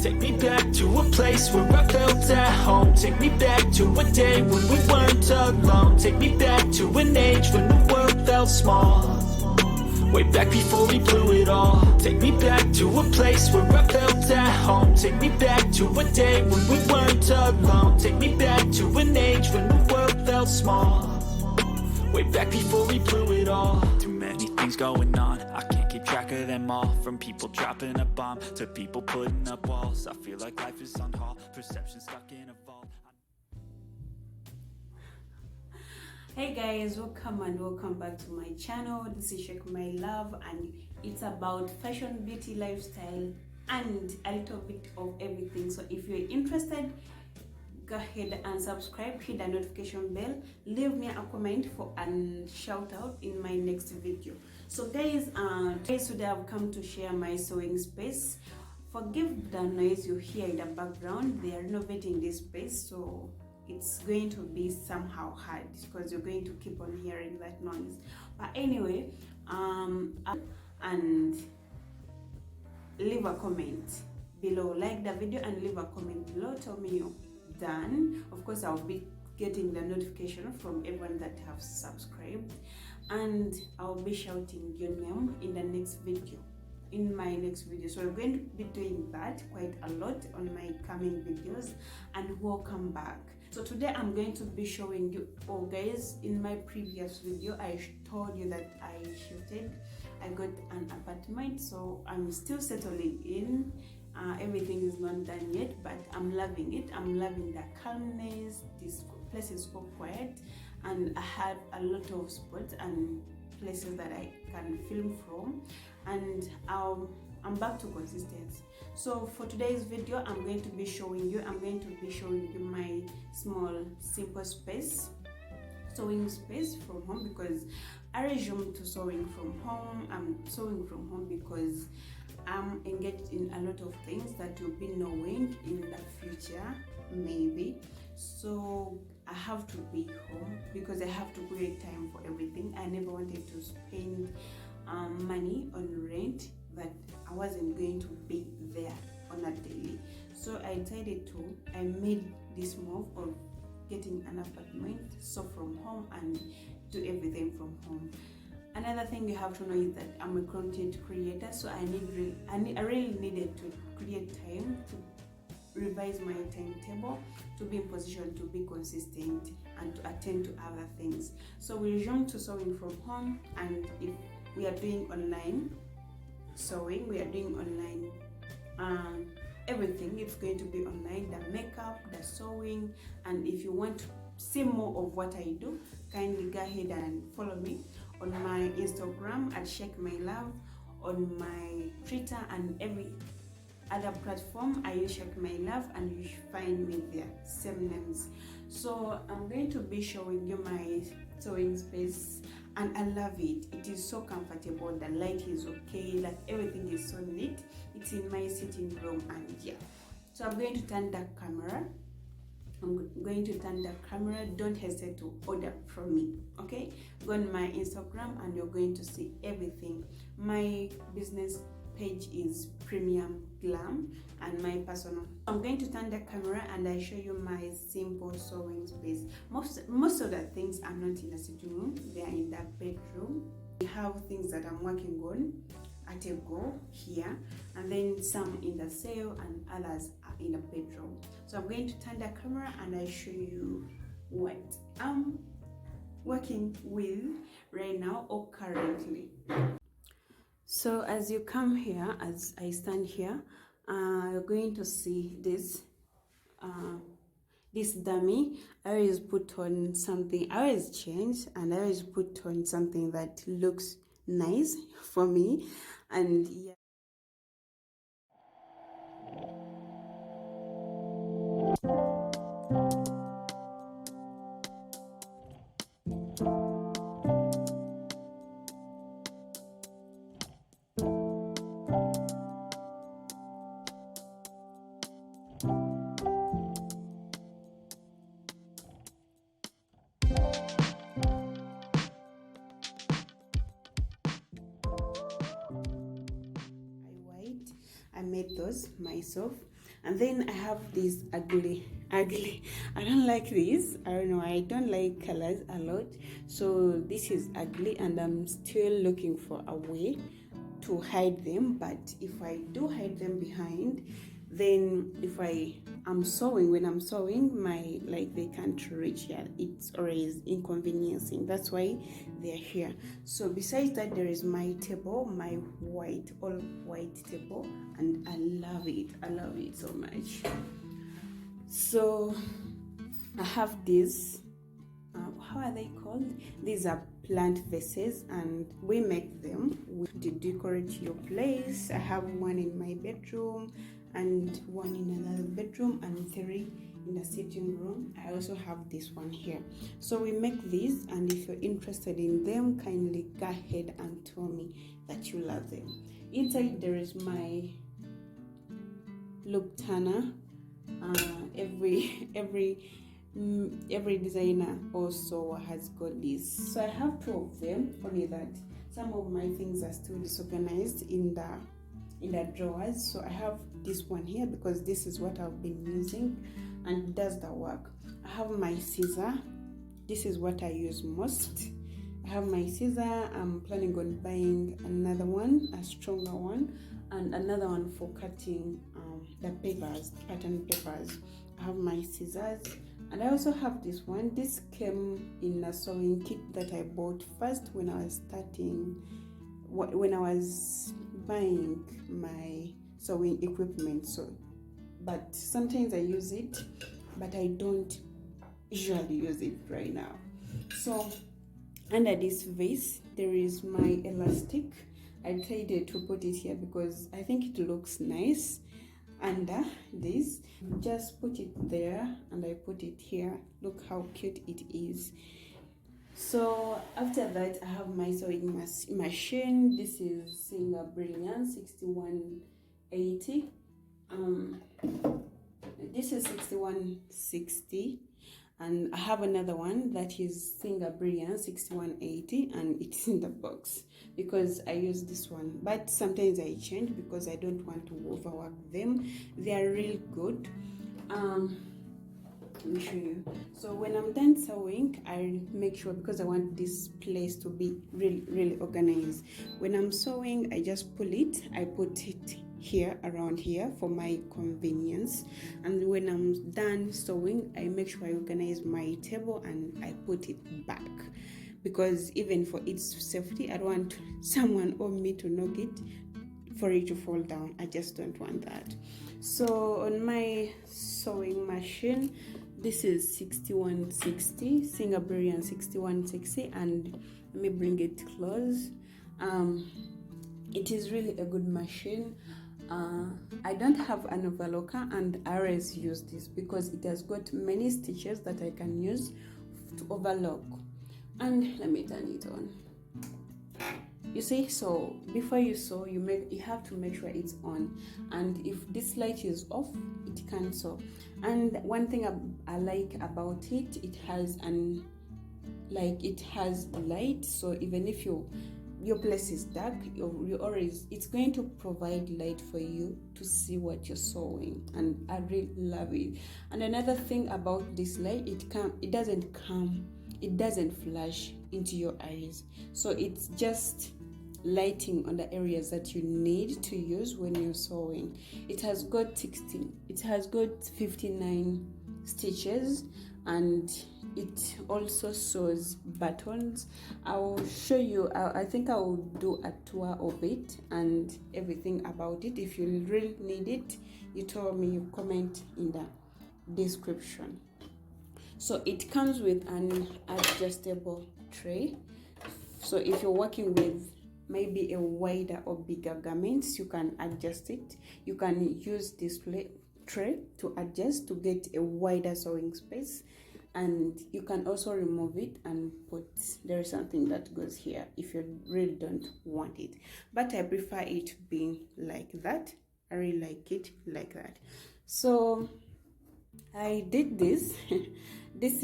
Take me back to a place where I felt at home. Take me back to a day when we weren't alone. Take me back to an age when the world felt small. Way back before we blew it all. Take me back to a place where I felt at home. Take me back to a day when we weren't alone. Take me back to an age when the world felt small. Way back before we blew it all. Too many things going on, I can't keep track of them all. From people dropping a bomb to people putting up walls. I feel like life is on hold, perception stuck in a vault. Hey guys, welcome and welcome back to my channel. This is Shake My Love, and it's about fashion, beauty, lifestyle, and a little bit of everything. So if you're interested, go ahead and subscribe, hit the notification bell, leave me a comment for a shout out in my next video. So guys, today I've come to share my sewing space. Forgive the noise you hear in the background. They are renovating this space, so it's going to be somehow hard because you're going to keep on hearing that noise. But anyway, and leave a comment below, like the video and leave a comment below, tell me you're done. Of course, I'll be getting the notification from everyone that have subscribed, and I'll be shouting your name in the next video, in my next video. So I'm going to be doing that quite a lot on my coming videos, and welcome back. So today I'm going to be showing you, oh guys, in my previous video I told you that I shifted, I got an apartment, so I'm still settling in. Everything is not done yet, but I'm loving it. I'm loving the calmness. This place is so quiet, and I have a lot of spots and places that I can film from, and I'm back to consistency. So for today's video, I'm going to be showing you my small simple space, sewing space from home, because I resumed to sewing from home. I'm sewing from home because I'm engaged in a lot of things that you'll be knowing in the future, maybe. So I have to be home because I have to create time for everything. I never wanted to spend money on rent that I wasn't going to be there on a daily. So I decided I made this move of getting an apartment, so from home, and do everything from home. Another thing you have to know is that I'm a content creator, so I really needed to create time to revise my timetable, to be in position to be consistent and to attend to other things. So we resumed to sewing from home, and if we are doing online sewing, we are doing online everything. It's going to be online, the makeup, the sewing. And if you want to see more of what I do, kindly go ahead and follow me on my Instagram at Shake My Love, on my Twitter and every other platform. I use Shake My Love, and you should find me there, same names. So I'm going to be showing you my sewing space, and I love it. It is so comfortable, the light is okay, like everything is so neat. It's in my sitting room, and yeah. So I'm going to turn the camera. Don't hesitate to order from me, okay? Go on my Instagram and you're going to see everything. My business page is Premium Glam, and my personal. I'm going to turn the camera and I show you my simple sewing space. Most of the things are not in the sitting room, they are in the bedroom. I have things that I'm working on at a go here, and then some in the sale and others are in the bedroom. So I'm going to turn the camera and I show you what I'm working with right now or currently. So as you come here, as I stand here, you're going to see this dummy. I always put on something, I always change, and I always put on something that looks nice for me. And yeah, I made those myself. And then I have this ugly, I don't like this. I don't know, I don't like colors a lot, so this is ugly, and I'm still looking for a way to hide them. But if I do hide them behind, then if I am sewing, when I'm sewing, my they can't reach here. It's always inconveniencing. That's why they're here. So besides that, there is my table, my all white table, and I love it so much. So I have these, how are they called? These are plant vases, and we make them to decorate your place. I have one in my bedroom, and one in another bedroom, and 3 in the sitting room. I also have this one here. So we make these, and if you're interested in them, kindly go ahead and tell me that you love them. Inside there is my loop turner. Every designer also has got this. So I have 2 of them, only that some of my things are still disorganized in the drawers. So I have this one here because this is what I've been using and it does the work. I have my scissor. This is what I use most. I have my scissor. I'm planning on buying another one, a stronger one, and another one for cutting the papers, pattern papers. I have my scissors, and I also have this one. This came in a sewing kit that I bought first when I was buying my sewing equipment. So, but sometimes I use it, but I don't usually use it right now. So under this vase there is my elastic. I decided to put it here because I think it looks nice under this. Just put it there, and I put it here. Look how cute it is. So after that, I have my sewing machine. This is Singer Brilliant 6180. This is 6160, and I have another one that is Singer Brilliant 6180, and it's in the box because I use this one, but sometimes I change because I don't want to overwork them. They are really good. Let me show you. So when I'm done sewing, I make sure, because I want this place to be really organized. When I'm sewing, I just pull it, I put it here, around here, for my convenience. And when I'm done sewing, I make sure I organize my table and I put it back, because even for its safety, I don't want someone or me to knock it for it to fall down. I just don't want that. So on my sewing machine, this is 6160, Singer Brilliant 6160, and let me bring it close. It is really a good machine. I don't have an overlocker, and I always use this because it has got many stitches that I can use to overlock. And let me turn it on. You see, so before you sew, you have to make sure it's on, and if this light is off, it can't sew. And one thing I like about it, it has light, so even if your place is dark, it's going to provide light for you to see what you're sewing, and I really love it. And another thing about this light, it doesn't flash into your eyes, so it's just lighting on the areas that you need to use when you're sewing. It has got 59 stitches, and it also sews buttons. I will show you. I think I will do a tour of it and everything about it. If you really need it, you tell me, you comment in the description. So it comes with an adjustable tray, so if you're working with maybe a wider or bigger garments, you can adjust it. You can use this tray to adjust to get a wider sewing space, and you can also remove it and there is something that goes here if you really don't want it, but I prefer it being like that. I really like it like that. So I did this. This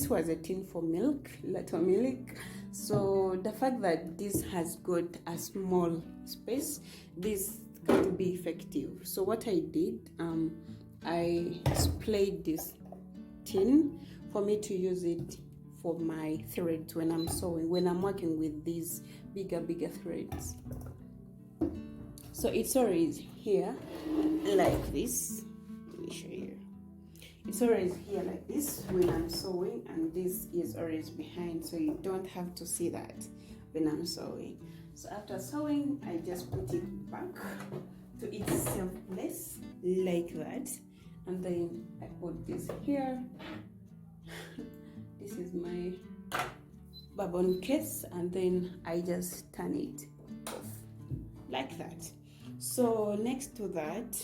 was a tin for milk, little milk. So the fact that this has got a small space, this can't be effective. So what I did, I splayed this tin for me to use it for my threads when I'm sewing, when I'm working with these bigger threads. So it's always here like this. Let me show you. It's always here like this when I'm sewing, and this is always behind, so you don't have to see that when I'm sewing. So after sewing, I just put it back to its safe place like that, and then I put this here. This is my bourbon case, and then I just turn it off like that. So next to that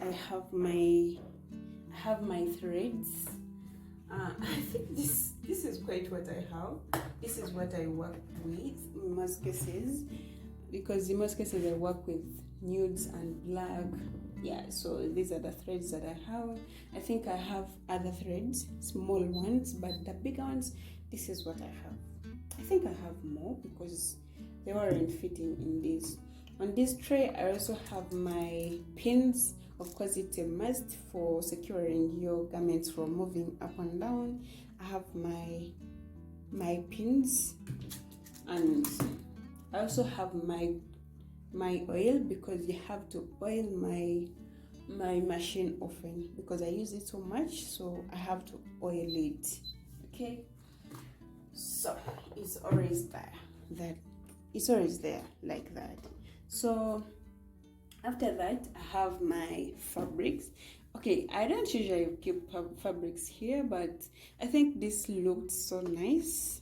I have my threads. I think this is quite what I have. This is what I work with in most cases, because in most cases I work with nudes and black. Yeah, so these are the threads that I have. I think I have other threads, small ones, but the bigger ones, this is what I have. I think I have more because they weren't fitting in this. On this tray, I also have my pins. Of course, it's a must for securing your garments from moving up and down. I have my pins, and I also have my oil, because you have to oil my machine often because I use it so much, so I have to oil it. Okay, so it's always there. It's always there like that. So after that, I have my fabrics. Okay, I don't usually keep fabrics here, but I think this looked so nice.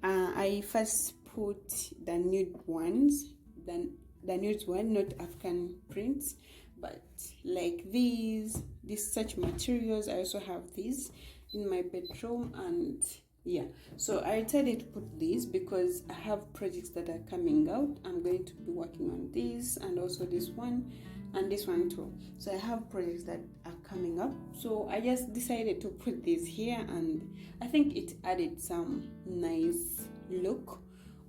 I first put the nude ones, then the nude one, not African prints, but like these such materials. I also have these in my bedroom, and yeah, so I decided to put these because I have projects that are coming out. I'm going to be working on this, and also this one and this one too. So I have projects that are coming up, so I just decided to put this here, and I think it added some nice look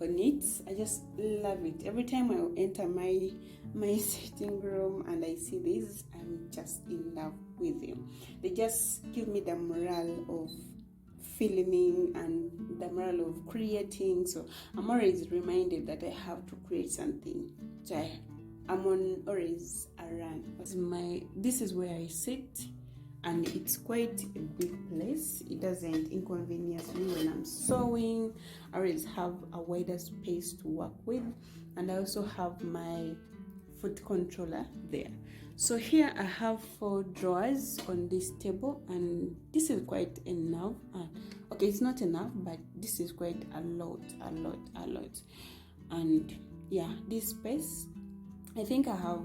on it. I just love it. Every time I enter my sitting room and I see this, I'm just in love with them. They just give me the morale of filming and the morale of creating. So I'm always reminded that I have to create something. So I'm always around. This is where I sit, and it's quite a big place. It doesn't inconvenience me when I'm sewing. I always have a wider space to work with, and I also have my foot controller there. So here I have 4 drawers on this table, and this is quite enough. Okay, it's not enough, but this is quite a lot. And yeah, this space, I think I have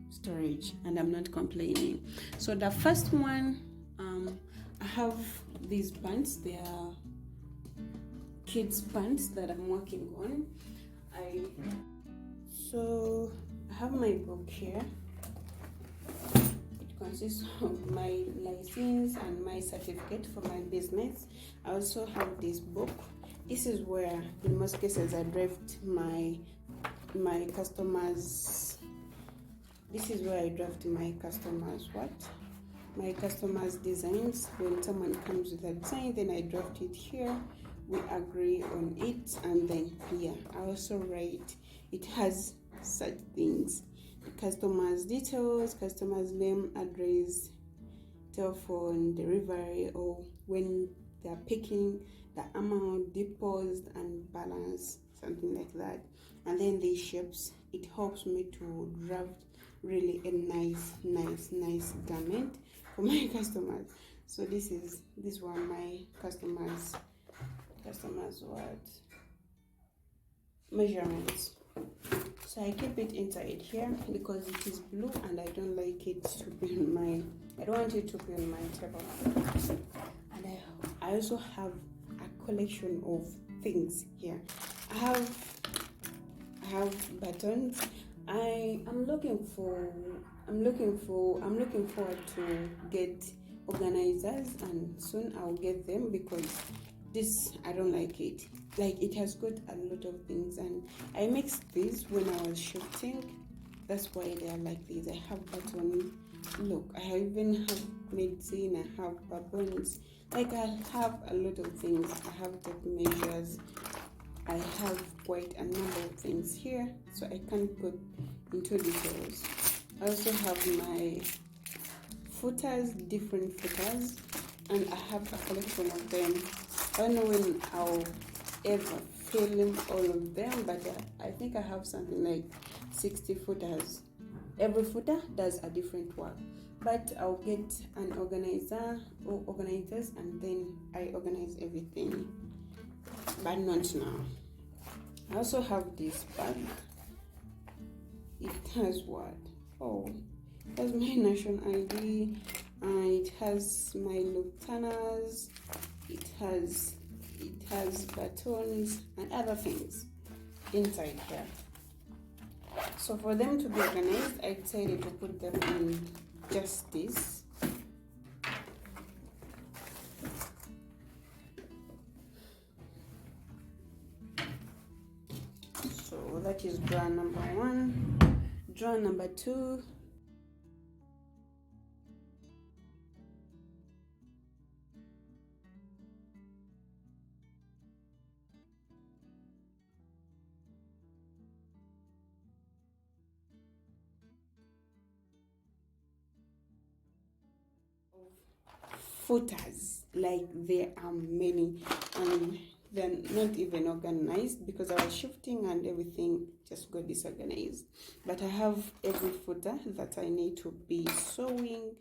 storage, and I'm not complaining. So the first one, I have these pants. They are kids pants that I'm working on. So I have my book here. It consists of my license and my certificate for my business. I also have this book. This is where in most cases I draft my customers. This is where I draft my customers designs. When someone comes with a design, then I draft it here. We agree on it, and then here I also write. It has such things: customers details, customers name, address, telephone, delivery, or when they are picking, the amount, deposit, and balance, something like that. And then these shapes, it helps me to draft really a nice garment for my customers. So this one, my customers what measurements. So I keep it inside here because it is blue, and I don't like it to be on my, I don't want it to be on my table. And I also have a collection of things here. I have buttons. I'm looking forward to get organizers, and soon I'll get them because this I don't like it. Like, it has got a lot of things, and I mixed these when I was shifting. That's why they are like this. I have button, look, I even have medicine, I have buttons. Like, I have a lot of things. I have tape measures, I have quite a number of things here, so I can't go into details. I also have my footers, different footers, and I have a collection of them. I don't know when I'll ever film all of them, but I think I have something like 60 footers. Every footer does a different work, but I'll get an organizer or organizers, and then I organize everything, but not now. I also have this bag. It has what? Oh, it has my national ID, and it has my lieutenants, it has batons and other things inside here. So for them to be organized, I decided to put them in just this. So that is drawer number 1. Drawer number 2. Footers, like there are many, and they're not even organized because I was shifting and everything just got disorganized. But I have every footer that I need to be sewing